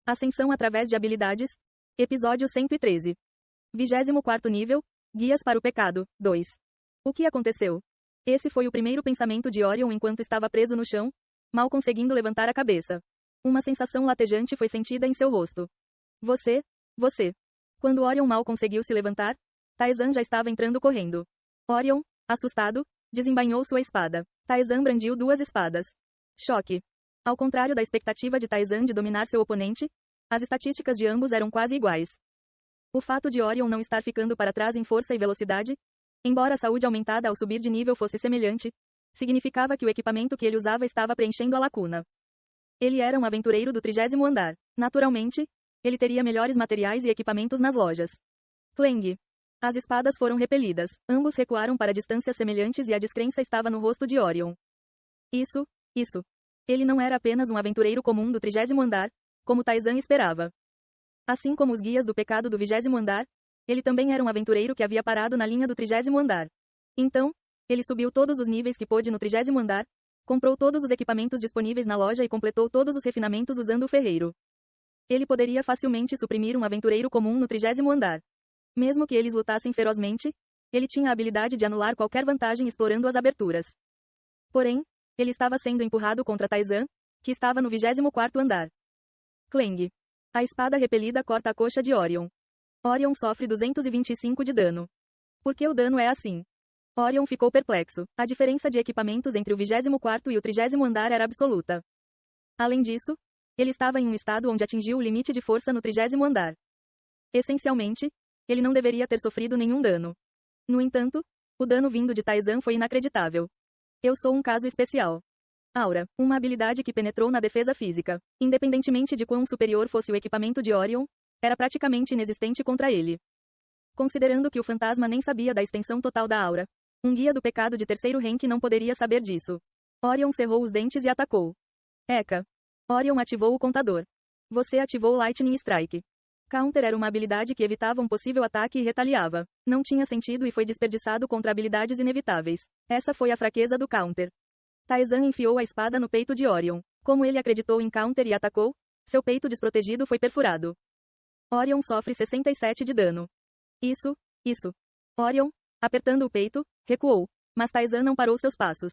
Ascensão através de habilidades. Episódio 113. 24º nível. Guias para o pecado. 2. O que aconteceu? Esse foi o primeiro pensamento de Orion enquanto estava preso no chão, mal conseguindo levantar a cabeça. Uma sensação latejante foi sentida em seu rosto. Você. Quando Orion mal conseguiu se levantar, Taizan já estava entrando correndo. Orion, assustado, desembainhou sua espada. Taizan brandiu duas espadas. Choque. Ao contrário da expectativa de Taizan de dominar seu oponente, as estatísticas de ambos eram quase iguais. O fato de Orion não estar ficando para trás em força e velocidade, embora a saúde aumentada ao subir de nível fosse semelhante, significava que o equipamento que ele usava estava preenchendo a lacuna. Ele era um aventureiro do 30º andar. Naturalmente, ele teria melhores materiais e equipamentos nas lojas. Clang. As espadas foram repelidas. Ambos recuaram para distâncias semelhantes e a descrença estava no rosto de Orion. Isso. Ele não era apenas um aventureiro comum do 30º andar, como Taizan esperava. Assim como os guias do pecado do 20º andar, ele também era um aventureiro que havia parado na linha do 30º andar. Então, ele subiu todos os níveis que pôde no 30º andar, comprou todos os equipamentos disponíveis na loja e completou todos os refinamentos usando o ferreiro. Ele poderia facilmente suprimir um aventureiro comum no 30º andar. Mesmo que eles lutassem ferozmente, ele tinha a habilidade de anular qualquer vantagem explorando as aberturas. Porém, ele estava sendo empurrado contra Taizan, que estava no 24º andar. Clang. A espada repelida corta a coxa de Orion. Orion sofre 225 de dano. Por que o dano é assim? Orion ficou perplexo. A diferença de equipamentos entre o 24º e o 30º andar era absoluta. Além disso, ele estava em um estado onde atingiu o limite de força no 30º andar. Essencialmente, ele não deveria ter sofrido nenhum dano. No entanto, o dano vindo de Taizan foi inacreditável. Eu sou um caso especial. Aura, uma habilidade que penetrou na defesa física. Independentemente de quão superior fosse o equipamento de Orion, era praticamente inexistente contra ele. Considerando que o fantasma nem sabia da extensão total da aura, um guia do pecado de 3º rank não poderia saber disso. Orion cerrou os dentes e atacou. Eka. Orion ativou o contador. Você ativou Lightning Strike. Counter era uma habilidade que evitava um possível ataque e retaliava. Não tinha sentido e foi desperdiçado contra habilidades inevitáveis. Essa foi a fraqueza do Counter. Taizan enfiou a espada no peito de Orion. Como ele acreditou em Counter e atacou, seu peito desprotegido foi perfurado. Orion sofre 67 de dano. Isso. Orion, apertando o peito, recuou, mas Taizan não parou seus passos.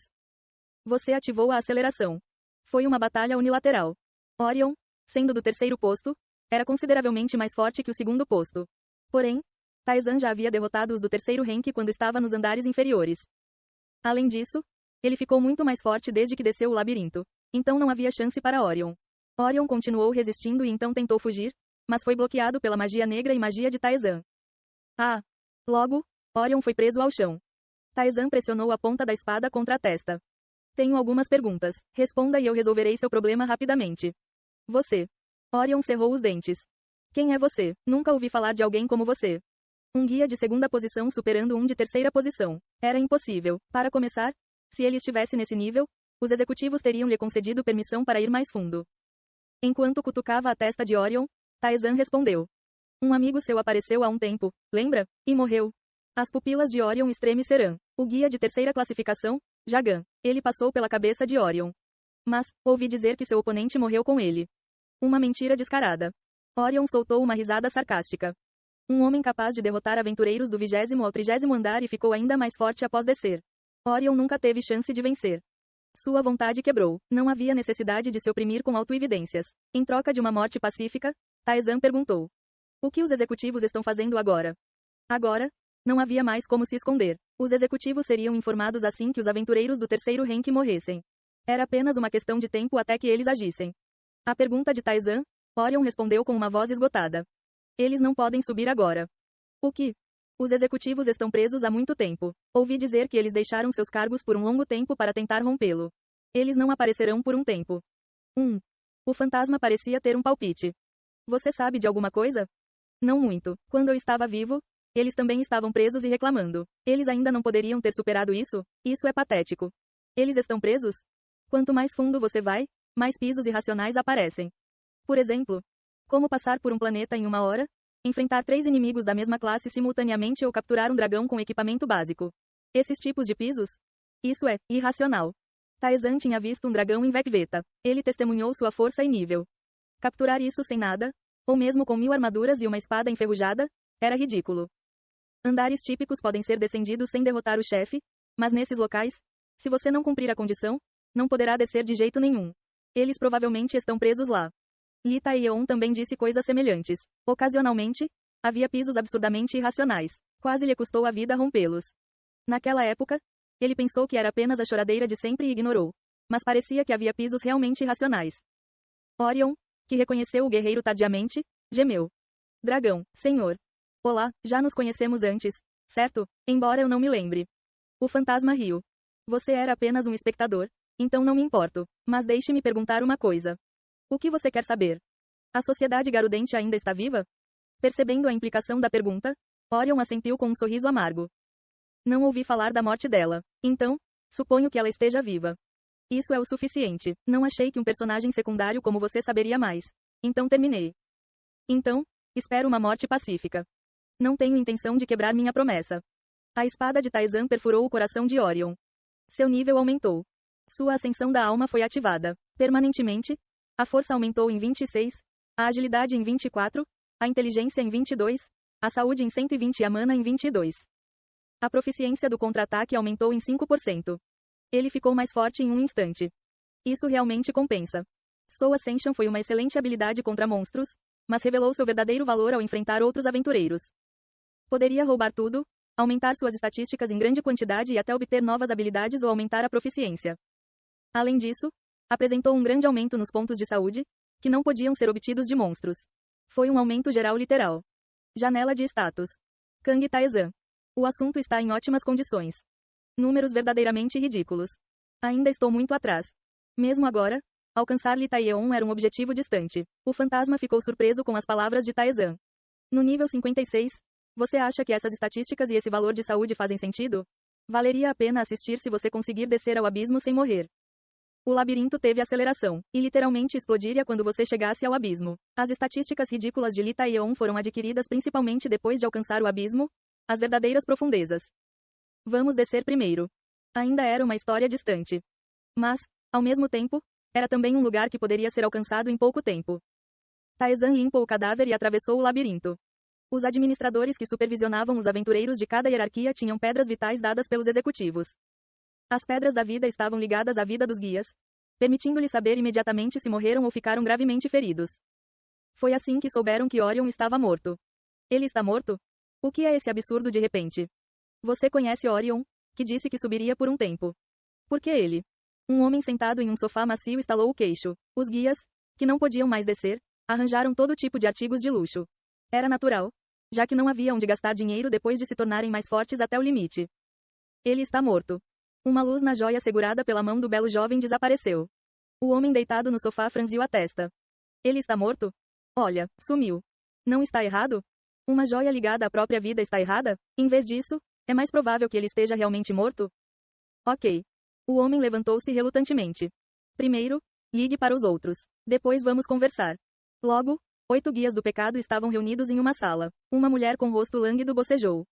Você ativou a aceleração. Foi uma batalha unilateral. Orion, sendo do 3º posto, era consideravelmente mais forte que o 2º posto. Porém, Taizan já havia derrotado os do 3º rank quando estava nos andares inferiores. Além disso, ele ficou muito mais forte desde que desceu o labirinto. Então não havia chance para Orion. Orion continuou resistindo e então tentou fugir, mas foi bloqueado pela magia negra e magia de Taizan. Logo, Orion foi preso ao chão. Taizan pressionou a ponta da espada contra a testa. Tenho algumas perguntas. Responda e eu resolverei seu problema rapidamente. Você. Orion cerrou os dentes. Quem é você? Nunca ouvi falar de alguém como você. Um guia de 2ª posição superando um de 3ª posição. Era impossível. Para começar, se ele estivesse nesse nível, os executivos teriam lhe concedido permissão para ir mais fundo. Enquanto cutucava a testa de Orion, Taizan respondeu. Um amigo seu apareceu há um tempo, lembra? E morreu. As pupilas de Orion estremeceram. O guia de 3ª classificação, Jagan. Ele passou pela cabeça de Orion. Mas, ouvi dizer que seu oponente morreu com ele. Uma mentira descarada. Orion soltou uma risada sarcástica. Um homem capaz de derrotar aventureiros do 20º ao 30º andar e ficou ainda mais forte após descer. Orion nunca teve chance de vencer. Sua vontade quebrou. Não havia necessidade de se oprimir com autoevidências. Em troca de uma morte pacífica, Taizan perguntou. O que os executivos estão fazendo agora? Agora, não havia mais como se esconder. Os executivos seriam informados assim que os aventureiros do 3º rank morressem. Era apenas uma questão de tempo até que eles agissem. A pergunta de Taizan, Orion respondeu com uma voz esgotada. Eles não podem subir agora. O que? Os executivos estão presos há muito tempo. Ouvi dizer que eles deixaram seus cargos por um longo tempo para tentar rompê-lo. Eles não aparecerão por um tempo. O fantasma parecia ter um palpite. Você sabe de alguma coisa? Não muito. Quando eu estava vivo, eles também estavam presos e reclamando. Eles ainda não poderiam ter superado isso? Isso é patético. Eles estão presos? Quanto mais fundo você vai, mais pisos irracionais aparecem. Por exemplo, como passar por um planeta em 1 hora? Enfrentar 3 inimigos da mesma classe simultaneamente ou capturar um dragão com equipamento básico. Esses tipos de pisos? Isso é irracional. Taizan tinha visto um dragão em Vecveta. Ele testemunhou sua força e nível. Capturar isso sem nada, ou mesmo com 1000 armaduras e uma espada enferrujada, era ridículo. Andares típicos podem ser descendidos sem derrotar o chefe, mas nesses locais, se você não cumprir a condição, não poderá descer de jeito nenhum. Eles provavelmente estão presos lá. Li Taeyeon também disse coisas semelhantes. Ocasionalmente, havia pisos absurdamente irracionais. Quase lhe custou a vida rompê-los. Naquela época, ele pensou que era apenas a choradeira de sempre e ignorou. Mas parecia que havia pisos realmente irracionais. Orion, que reconheceu o guerreiro tardiamente, gemeu. Dragão, senhor. Olá, já nos conhecemos antes, certo? Embora eu não me lembre. O fantasma riu. Você era apenas um espectador, então não me importo. Mas deixe-me perguntar uma coisa. O que você quer saber? A sociedade garudente ainda está viva? Percebendo a implicação da pergunta, Orion assentiu com um sorriso amargo. Não ouvi falar da morte dela. Então, suponho que ela esteja viva. Isso é o suficiente. Não achei que um personagem secundário como você saberia mais. Então terminei. Então, espero uma morte pacífica. Não tenho intenção de quebrar minha promessa. A espada de Taizan perfurou o coração de Orion. Seu nível aumentou. Sua ascensão da alma foi ativada. Permanentemente, a força aumentou em 26, a agilidade em 24, a inteligência em 22, a saúde em 120 e a mana em 22. A proficiência do contra-ataque aumentou em 5%. Ele ficou mais forte em um instante. Isso realmente compensa. Soul Ascension foi uma excelente habilidade contra monstros, mas revelou seu verdadeiro valor ao enfrentar outros aventureiros. Poderia roubar tudo, aumentar suas estatísticas em grande quantidade e até obter novas habilidades ou aumentar a proficiência. Além disso, apresentou um grande aumento nos pontos de saúde, que não podiam ser obtidos de monstros. Foi um aumento geral literal. Janela de status. Kang Taezan. O assunto está em ótimas condições. Números verdadeiramente ridículos. Ainda estou muito atrás. Mesmo agora, alcançar Li Taeyeon era um objetivo distante. O fantasma ficou surpreso com as palavras de Taezan. No nível 56, você acha que essas estatísticas e esse valor de saúde fazem sentido? Valeria a pena assistir se você conseguir descer ao abismo sem morrer. O labirinto teve aceleração, e literalmente explodiria quando você chegasse ao abismo. As estatísticas ridículas de Li Taeyeon foram adquiridas principalmente depois de alcançar o abismo, as verdadeiras profundezas. Vamos descer primeiro. Ainda era uma história distante. Mas, ao mesmo tempo, era também um lugar que poderia ser alcançado em pouco tempo. Taezan limpou o cadáver e atravessou o labirinto. Os administradores que supervisionavam os aventureiros de cada hierarquia tinham pedras vitais dadas pelos executivos. As pedras da vida estavam ligadas à vida dos guias, permitindo-lhes saber imediatamente se morreram ou ficaram gravemente feridos. Foi assim que souberam que Orion estava morto. Ele está morto? O que é esse absurdo de repente? Você conhece Orion, que disse que subiria por um tempo. Por que ele? Um homem sentado em um sofá macio estalou o queixo. Os guias, que não podiam mais descer, arranjaram todo tipo de artigos de luxo. Era natural, já que não havia onde gastar dinheiro depois de se tornarem mais fortes até o limite. Ele está morto. Uma luz na joia segurada pela mão do belo jovem desapareceu. O homem deitado no sofá franziu a testa. Ele está morto? Olha, sumiu. Não está errado? Uma joia ligada à própria vida está errada? Em vez disso, é mais provável que ele esteja realmente morto? Ok. O homem levantou-se relutantemente. Primeiro, ligue para os outros. Depois vamos conversar. Logo, 8 guias do pecado estavam reunidos em uma sala. Uma mulher com rosto lânguido bocejou.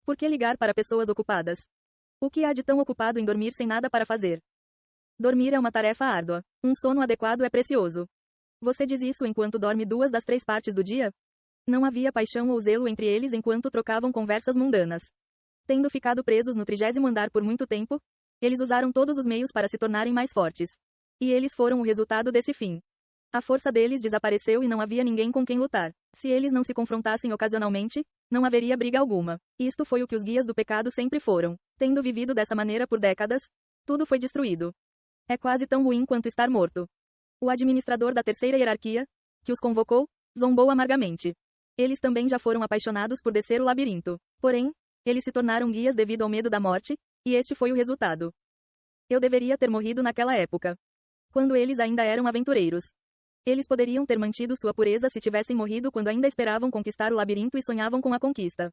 Por que ligar para pessoas ocupadas? O que há de tão ocupado em dormir sem nada para fazer? Dormir é uma tarefa árdua. Um sono adequado é precioso. Você diz isso enquanto dorme 2 das 3 partes do dia? Não havia paixão ou zelo entre eles enquanto trocavam conversas mundanas. Tendo ficado presos no 30º andar por muito tempo, eles usaram todos os meios para se tornarem mais fortes. E eles foram o resultado desse fim. A força deles desapareceu e não havia ninguém com quem lutar. Se eles não se confrontassem ocasionalmente, não haveria briga alguma. Isto foi o que os guias do pecado sempre foram. Tendo vivido dessa maneira por décadas, tudo foi destruído. É quase tão ruim quanto estar morto. O administrador da terceira hierarquia, que os convocou, zombou amargamente. Eles também já foram apaixonados por descer o labirinto. Porém, eles se tornaram guias devido ao medo da morte, e este foi o resultado. Eu deveria ter morrido naquela época. Quando eles ainda eram aventureiros. Eles poderiam ter mantido sua pureza se tivessem morrido quando ainda esperavam conquistar o labirinto e sonhavam com a conquista.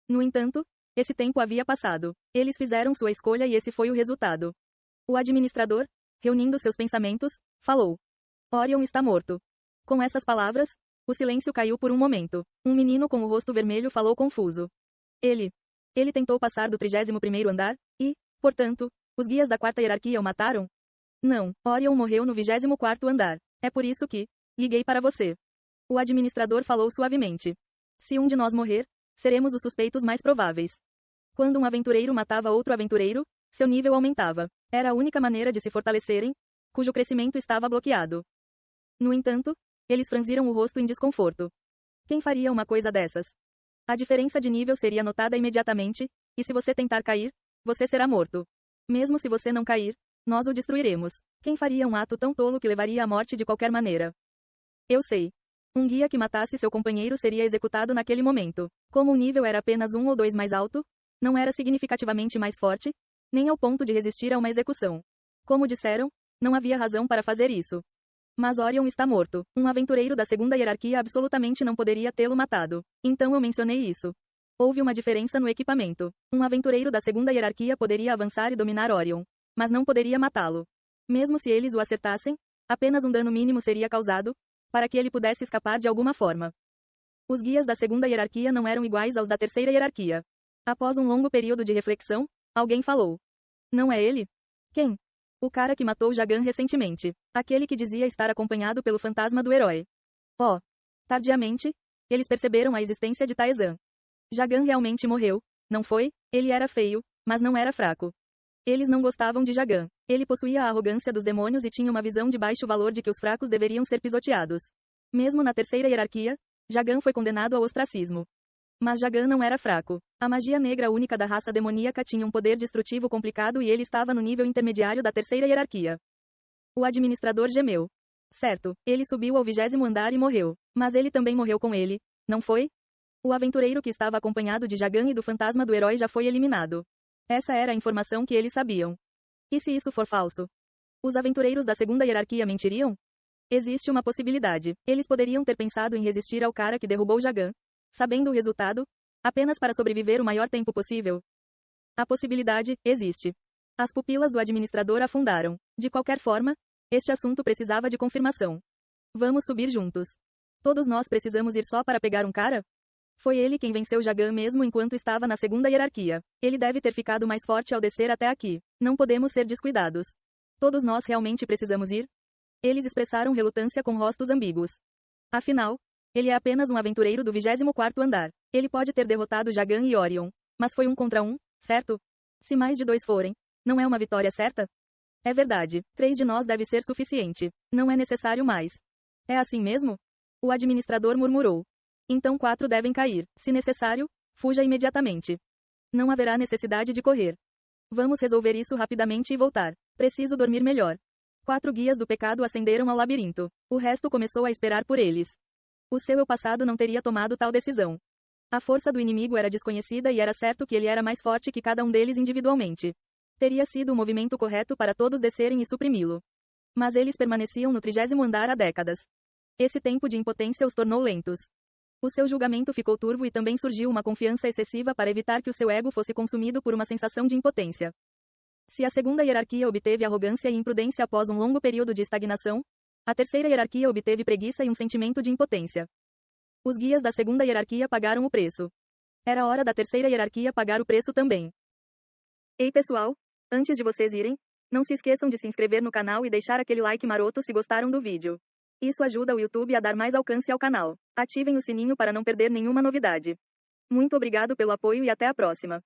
No entanto, esse tempo havia passado. Eles fizeram sua escolha e esse foi o resultado. O administrador, reunindo seus pensamentos, falou. Orion está morto. Com essas palavras, o silêncio caiu por um momento. Um menino com o rosto vermelho falou confuso. Ele tentou passar do 31º andar, e, portanto, os guias da quarta hierarquia o mataram? Não, Orion morreu no 24º andar. É por isso que, liguei para você. O administrador falou suavemente. Se um de nós morrer, seremos os suspeitos mais prováveis. Quando um aventureiro matava outro aventureiro, seu nível aumentava. Era a única maneira de se fortalecerem, cujo crescimento estava bloqueado. No entanto, eles franziram o rosto em desconforto. Quem faria uma coisa dessas? A diferença de nível seria notada imediatamente, e se você tentar cair, você será morto. Mesmo se você não cair, nós o destruiremos. Quem faria um ato tão tolo que levaria à morte de qualquer maneira? Eu sei. Um guia que matasse seu companheiro seria executado naquele momento. Como o nível era apenas 1 ou 2 mais alto, não era significativamente mais forte, nem ao ponto de resistir a uma execução. Como disseram, não havia razão para fazer isso. Mas Orion está morto. Um aventureiro da segunda hierarquia absolutamente não poderia tê-lo matado. Então eu mencionei isso. Houve uma diferença no equipamento. Um aventureiro da segunda hierarquia poderia avançar e dominar Orion, mas não poderia matá-lo. Mesmo se eles o acertassem, apenas um dano mínimo seria causado, para que ele pudesse escapar de alguma forma. Os guias da segunda hierarquia não eram iguais aos da terceira hierarquia. Após um longo período de reflexão, alguém falou. Não é ele? Quem? O cara que matou Jagan recentemente. Aquele que dizia estar acompanhado pelo fantasma do herói. Oh. Tardiamente, eles perceberam a existência de Taezan. Jagan realmente morreu, não foi? Ele era feio, mas não era fraco. Eles não gostavam de Jagan. Ele possuía a arrogância dos demônios e tinha uma visão de baixo valor de que os fracos deveriam ser pisoteados. Mesmo na terceira hierarquia, Jagan foi condenado ao ostracismo. Mas Jagan não era fraco. A magia negra única da raça demoníaca tinha um poder destrutivo complicado e ele estava no nível intermediário da terceira hierarquia. O administrador gemeu. Certo, ele subiu ao 20º andar e morreu. Mas ele também morreu com ele, não foi? O aventureiro que estava acompanhado de Jagan e do fantasma do herói já foi eliminado. Essa era a informação que eles sabiam. E se isso for falso? Os aventureiros da segunda hierarquia mentiriam? Existe uma possibilidade. Eles poderiam ter pensado em resistir ao cara que derrubou Jagan, sabendo o resultado, apenas para sobreviver o maior tempo possível. A possibilidade existe. As pupilas do administrador afundaram. De qualquer forma, este assunto precisava de confirmação. Vamos subir juntos. Todos nós precisamos ir só para pegar um cara? Foi ele quem venceu Jagan mesmo enquanto estava na segunda hierarquia. Ele deve ter ficado mais forte ao descer até aqui. Não podemos ser descuidados. Todos nós realmente precisamos ir? Eles expressaram relutância com rostos ambíguos. Afinal, ele é apenas um aventureiro do 24º andar. Ele pode ter derrotado Jagan e Orion. Mas foi 1 contra 1, certo? Se mais de 2 forem, não é uma vitória certa? É verdade, 3 de nós deve ser suficiente. Não é necessário mais. É assim mesmo? O administrador murmurou. Então 4 devem cair. Se necessário, fuja imediatamente. Não haverá necessidade de correr. Vamos resolver isso rapidamente e voltar. Preciso dormir melhor. 4 guias do pecado ascenderam ao labirinto. O resto começou a esperar por eles. O seu eu passado não teria tomado tal decisão. A força do inimigo era desconhecida e era certo que ele era mais forte que cada um deles individualmente. Teria sido o movimento correto para todos descerem e suprimi-lo. Mas eles permaneciam no 30º andar há décadas. Esse tempo de impotência os tornou lentos. O seu julgamento ficou turvo e também surgiu uma confiança excessiva para evitar que o seu ego fosse consumido por uma sensação de impotência. Se a segunda hierarquia obteve arrogância e imprudência após um longo período de estagnação, a terceira hierarquia obteve preguiça e um sentimento de impotência. Os guias da segunda hierarquia pagaram o preço. Era hora da terceira hierarquia pagar o preço também. Ei pessoal, antes de vocês irem, não se esqueçam de se inscrever no canal e deixar aquele like maroto se gostaram do vídeo. Isso ajuda o YouTube a dar mais alcance ao canal. Ativem o sininho para não perder nenhuma novidade. Muito obrigado pelo apoio e até a próxima.